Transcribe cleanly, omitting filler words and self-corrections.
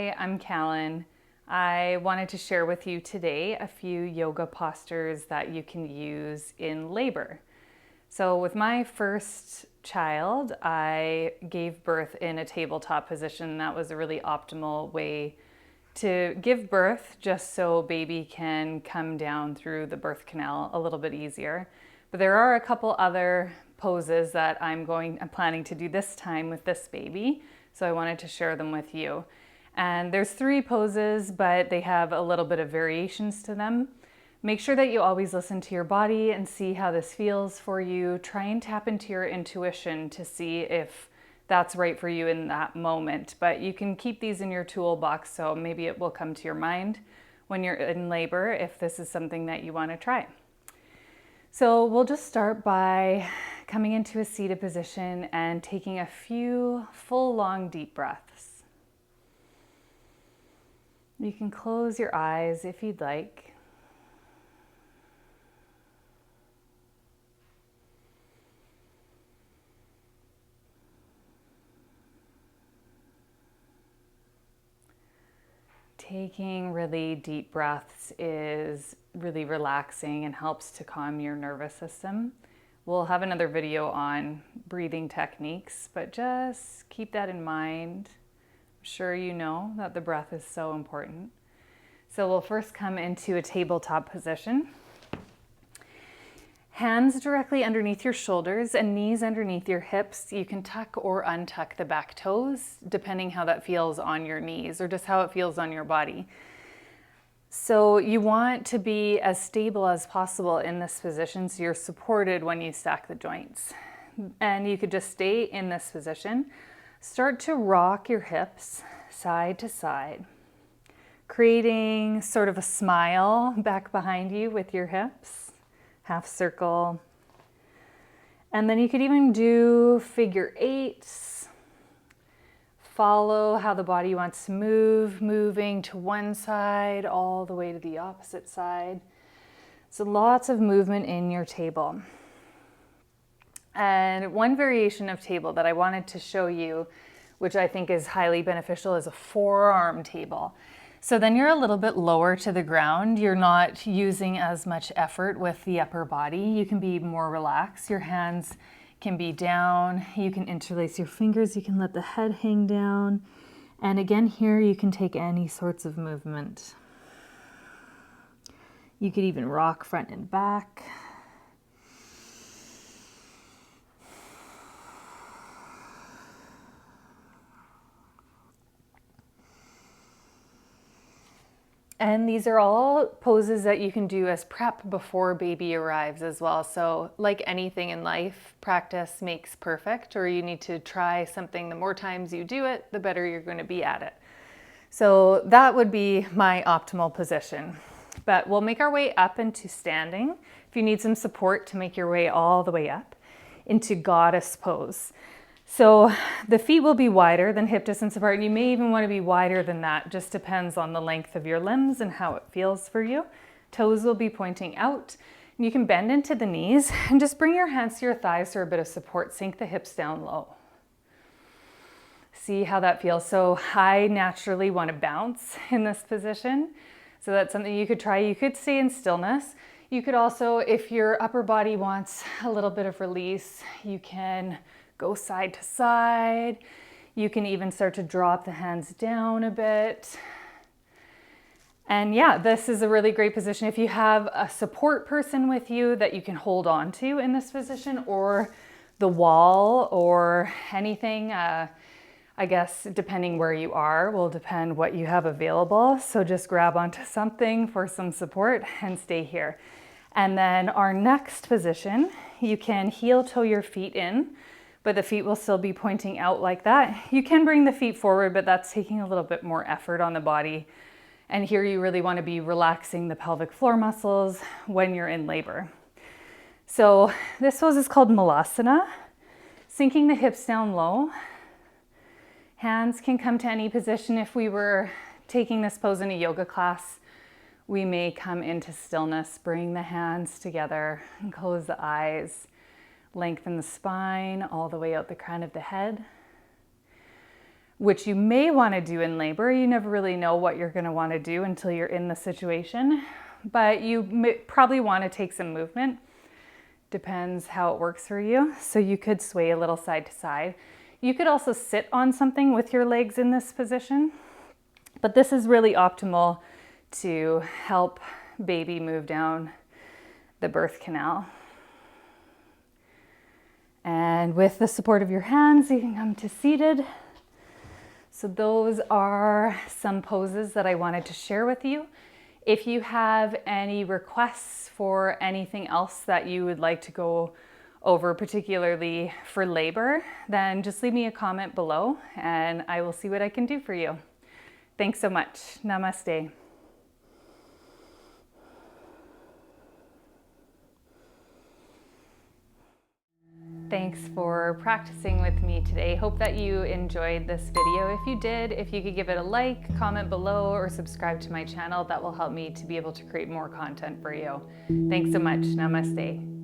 Hi, I'm Calyn. I wanted to share with you today a few yoga postures that you can use in labor. So with my first child, I gave birth in a tabletop position. That was a really optimal way to give birth, just so baby can come down through the birth canal a little bit easier. But there are a couple other poses that I'm planning to do this time with this baby. So I wanted to share them with you. And there's 3 poses, but they have a little bit of variations to them. Make sure that you always listen to your body and see how this feels for you. Try and tap into your intuition to see if that's right for you in that moment. But you can keep these in your toolbox, so maybe it will come to your mind when you're in labor if this is something that you want to try. So we'll just start by coming into a seated position and taking a few full, long, deep breaths. You can close your eyes if you'd like. Taking really deep breaths is really relaxing and helps to calm your nervous system. We'll have another video on breathing techniques, but just keep that in mind. I'm sure you know that the breath is so important. So we'll first come into a tabletop position. Hands directly underneath your shoulders and knees underneath your hips. You can tuck or untuck the back toes, depending how that feels on your knees or just how it feels on your body. So you want to be as stable as possible in this position so you're supported when you stack the joints. And you could just stay in this position. Start to rock your hips side to side, creating sort of a smile back behind you with your hips, half circle. And then you could even do figure 8s. Follow how the body wants to move, moving to one side all the way to the opposite side. So lots of movement in your table. And one variation of table that I wanted to show you, which I think is highly beneficial, is a forearm table. So then you're a little bit lower to the ground. You're not using as much effort with the upper body. You can be more relaxed. Your hands can be down. You can interlace your fingers. You can let the head hang down. And again, here you can take any sorts of movement. You could even rock front and back. And these are all poses that you can do as prep before baby arrives as well. So like anything in life, practice makes perfect, or you need to try something. The more times you do it, the better you're going to be at it. So that would be my optimal position. But we'll make our way up into standing. If you need some support to make your way all the way up into goddess pose. So the feet will be wider than hip distance apart, and you may even want to be wider than that. Just depends on the length of your limbs and how it feels for you. Toes will be pointing out. And you can bend into the knees and just bring your hands to your thighs for a bit of support. Sink the hips down low. See how that feels. So I naturally want to bounce in this position. So that's something you could try. You could stay in stillness. You could also, if your upper body wants a little bit of release, you can go side to side. You can even start to drop the hands down a bit. And yeah, this is a really great position if you have a support person with you that you can hold on to in this position, or the wall or anything. I guess depending where you are will depend what you have available. So just grab onto something for some support and stay here. And then our next position, you can heel toe your feet in, but the feet will still be pointing out like that. You can bring the feet forward, but that's taking a little bit more effort on the body. And here you really want to be relaxing the pelvic floor muscles when you're in labor. So this pose is called Malasana, sinking the hips down low. Hands can come to any position. If we were taking this pose in a yoga class, we may come into stillness, bring the hands together and close the eyes. Lengthen the spine all the way out the crown of the head. which you may want to do in labor. You never really know what you're going to want to do until you're in the situation, but you probably want to take some movement. Depends how it works for you. So you could sway a little side to side. You could also sit on something with your legs in this position, but this is really optimal to help baby move down the birth canal. And with the support of your hands, you can come to seated. So those are some poses that I wanted to share with you. If you have any requests for anything else that you would like to go over, particularly for labor, then just leave me a comment below and I will see what I can do for you. Thanks so much. Namaste. Thanks for practicing with me today. Hope that you enjoyed this video. If you did, if you could give it a like, comment below, or subscribe to my channel, that will help me to be able to create more content for you. Thanks so much. Namaste.